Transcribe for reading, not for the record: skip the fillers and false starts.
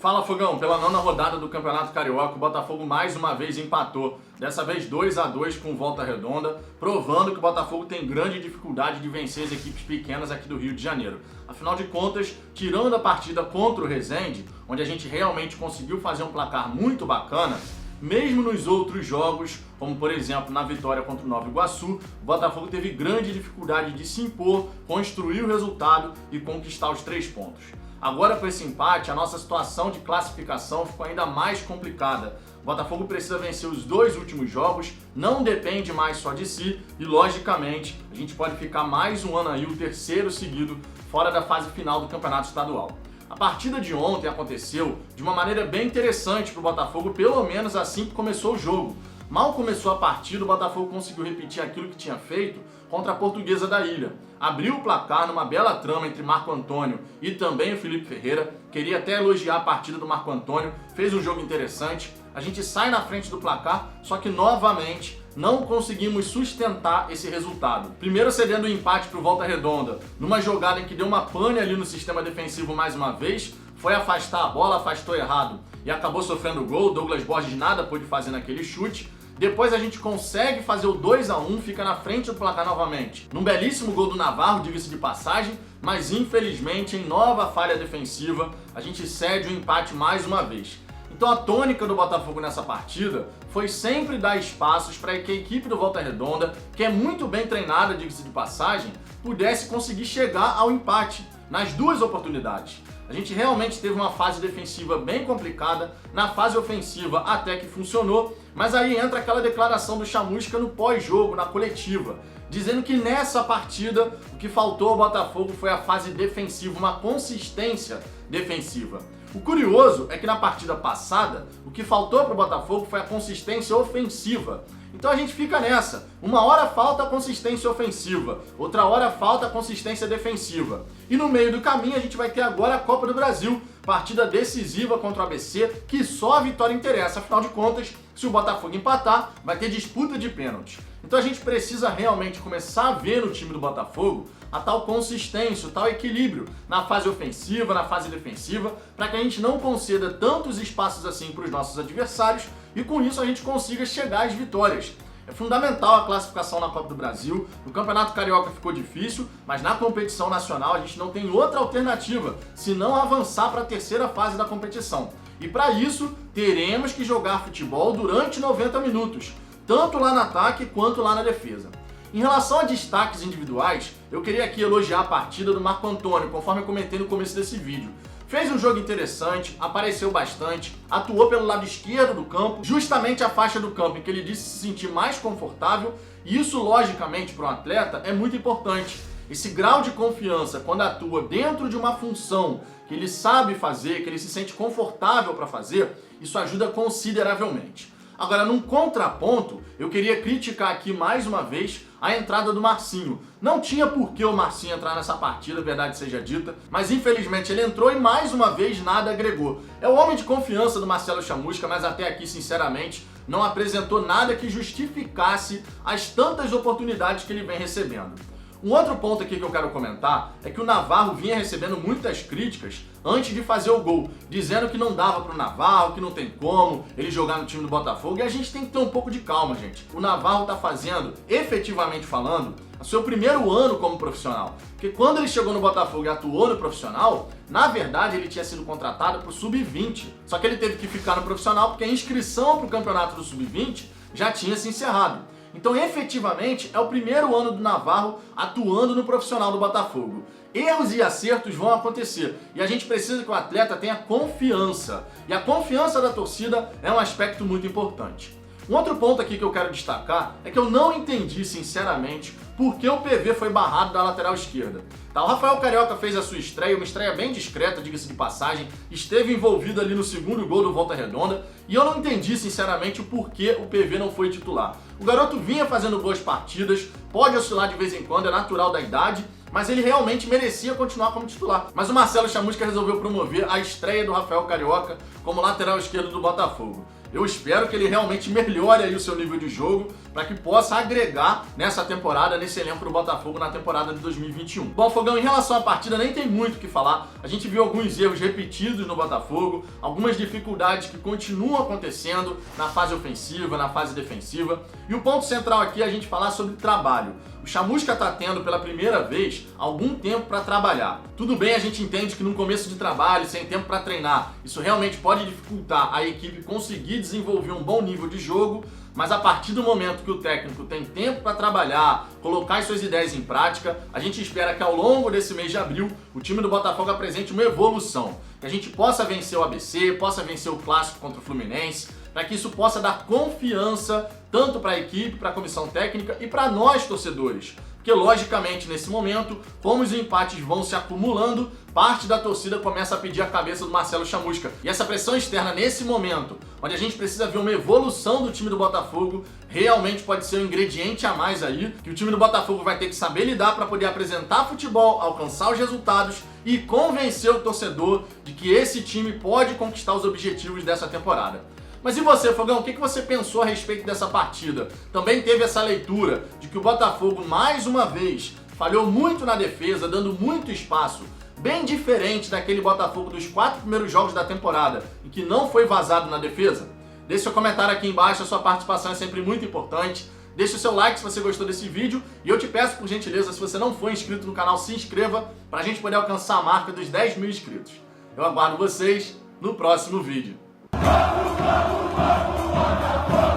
Fala, Fogão, pela 9ª rodada do Campeonato Carioca, o Botafogo mais uma vez empatou, dessa vez 2-2 com Volta Redonda, provando que o Botafogo tem grande dificuldade de vencer as equipes pequenas aqui do Rio de Janeiro. Afinal de contas, tirando a partida contra o Resende, onde a gente realmente conseguiu fazer um placar muito bacana, mesmo nos outros jogos, como por exemplo na vitória contra o Nova Iguaçu, o Botafogo teve grande dificuldade de se impor, construir o resultado e conquistar os 3 pontos. Agora, com esse empate, a nossa situação de classificação ficou ainda mais complicada. O Botafogo precisa vencer os 2 últimos jogos, não depende mais só de si e, logicamente, a gente pode ficar mais um ano aí, o 3º seguido, fora da fase final do Campeonato Estadual. A partida de ontem aconteceu de uma maneira bem interessante para o Botafogo, pelo menos assim que começou o jogo. Mal começou a partida, o Botafogo conseguiu repetir aquilo que tinha feito contra a Portuguesa da Ilha. Abriu o placar numa bela trama entre Marco Antônio e também o Felipe Ferreira. Queria até elogiar a partida do Marco Antônio, fez um jogo interessante. A gente sai na frente do placar, só que novamente não conseguimos sustentar esse resultado. Primeiro cedendo o empate para o Volta Redonda, numa jogada em que deu uma pane ali no sistema defensivo mais uma vez, foi afastar a bola, afastou errado e acabou sofrendo o gol. Douglas Borges nada pôde fazer naquele chute. Depois a gente consegue fazer o 2-1, fica na frente do placar novamente. Num belíssimo gol do Navarro, diga-se de passagem, mas infelizmente em nova falha defensiva, a gente cede o empate mais uma vez. Então a tônica do Botafogo nessa partida foi sempre dar espaços para que a equipe do Volta Redonda, que é muito bem treinada, diga-se de passagem, pudesse conseguir chegar ao empate nas 2 oportunidades. A gente realmente teve uma fase defensiva bem complicada, na fase ofensiva até que funcionou, mas aí entra aquela declaração do Chamusca no pós-jogo, na coletiva, dizendo que nessa partida o que faltou ao Botafogo foi a fase defensiva, uma consistência defensiva. O curioso é que na partida passada, o que faltou para o Botafogo foi a consistência ofensiva. Então a gente fica nessa, uma hora falta a consistência ofensiva, outra hora falta a consistência defensiva. E no meio do caminho a gente vai ter agora a Copa do Brasil, partida decisiva contra o ABC, que só a vitória interessa. Afinal de contas, se o Botafogo empatar, vai ter disputa de pênaltis. Então a gente precisa realmente começar a ver no time do Botafogo a tal consistência, o tal equilíbrio na fase ofensiva, na fase defensiva, para que a gente não conceda tantos espaços assim para os nossos adversários e com isso a gente consiga chegar às vitórias. É fundamental a classificação na Copa do Brasil. No Campeonato Carioca ficou difícil, mas na competição nacional a gente não tem outra alternativa senão avançar para a 3ª fase da competição. E para isso teremos que jogar futebol durante 90 minutos, tanto lá no ataque quanto lá na defesa. Em relação a destaques individuais, eu queria aqui elogiar a partida do Marco Antônio, conforme eu comentei no começo desse vídeo. Fez um jogo interessante, apareceu bastante, atuou pelo lado esquerdo do campo, justamente a faixa do campo em que ele disse se sentir mais confortável, e isso, logicamente, para um atleta é muito importante. Esse grau de confiança, quando atua dentro de uma função que ele sabe fazer, que ele se sente confortável para fazer, isso ajuda consideravelmente. Agora, num contraponto, eu queria criticar aqui mais uma vez a entrada do Marcinho. Não tinha por que o Marcinho entrar nessa partida, verdade seja dita, mas infelizmente ele entrou e mais uma vez nada agregou. É o homem de confiança do Marcelo Chamusca, mas até aqui, sinceramente, não apresentou nada que justificasse as tantas oportunidades que ele vem recebendo. Um outro ponto aqui que eu quero comentar é que o Navarro vinha recebendo muitas críticas antes de fazer o gol, dizendo que não dava para o Navarro, que não tem como ele jogar no time do Botafogo, e a gente tem que ter um pouco de calma, gente. O Navarro está fazendo, efetivamente falando, o seu primeiro ano como profissional, porque quando ele chegou no Botafogo e atuou no profissional, na verdade ele tinha sido contratado para o Sub-20, só que ele teve que ficar no profissional porque a inscrição para o campeonato do Sub-20 já tinha se encerrado. Então, efetivamente, é o primeiro ano do Navarro atuando no profissional do Botafogo. Erros e acertos vão acontecer e a gente precisa que o atleta tenha confiança. E a confiança da torcida é um aspecto muito importante. Um outro ponto aqui que eu quero destacar é que eu não entendi, sinceramente, por que o PV foi barrado da lateral esquerda. Tá, o Rafael Carioca fez a sua estreia, uma estreia bem discreta, diga-se de passagem, esteve envolvido ali no 2º gol do Volta Redonda, e eu não entendi, sinceramente, o porquê o PV não foi titular. O garoto vinha fazendo boas partidas, pode oscilar de vez em quando, é natural da idade, mas ele realmente merecia continuar como titular. Mas o Marcelo Chamusca resolveu promover a estreia do Rafael Carioca como lateral esquerdo do Botafogo. Eu espero que ele realmente melhore aí o seu nível de jogo para que possa agregar nessa temporada, nesse elenco do Botafogo na temporada de 2021. Bom, Fogão, em relação à partida nem tem muito o que falar. A gente viu alguns erros repetidos no Botafogo, algumas dificuldades que continuam acontecendo na fase ofensiva, na fase defensiva. E o ponto central aqui é a gente falar sobre trabalho. O Chamusca está tendo pela primeira vez algum tempo para trabalhar. Tudo bem, a gente entende que no começo de trabalho, sem tempo para treinar, isso realmente pode dificultar a equipe conseguir desenvolver um bom nível de jogo, mas a partir do momento que o técnico tem tempo para trabalhar, colocar as suas ideias em prática, a gente espera que ao longo desse mês de abril o time do Botafogo apresente uma evolução, que a gente possa vencer o ABC, possa vencer o clássico contra o Fluminense, para que isso possa dar confiança tanto para a equipe, para a comissão técnica e para nós torcedores. Porque logicamente nesse momento, como os empates vão se acumulando, parte da torcida começa a pedir a cabeça do Marcelo Chamusca. E essa pressão externa nesse momento, onde a gente precisa ver uma evolução do time do Botafogo, realmente pode ser um ingrediente a mais aí, que o time do Botafogo vai ter que saber lidar para poder apresentar futebol, alcançar os resultados e convencer o torcedor de que esse time pode conquistar os objetivos dessa temporada. Mas e você, Fogão, o que você pensou a respeito dessa partida? Também teve essa leitura de que o Botafogo, mais uma vez, falhou muito na defesa, dando muito espaço, bem diferente daquele Botafogo dos 4 primeiros jogos da temporada, em que não foi vazado na defesa? Deixe seu comentário aqui embaixo, a sua participação é sempre muito importante. Deixe o seu like se você gostou desse vídeo e eu te peço, por gentileza, se você não for inscrito no canal, se inscreva para a gente poder alcançar a marca dos 10 mil inscritos. Eu aguardo vocês no próximo vídeo. Vamos, Botafogo!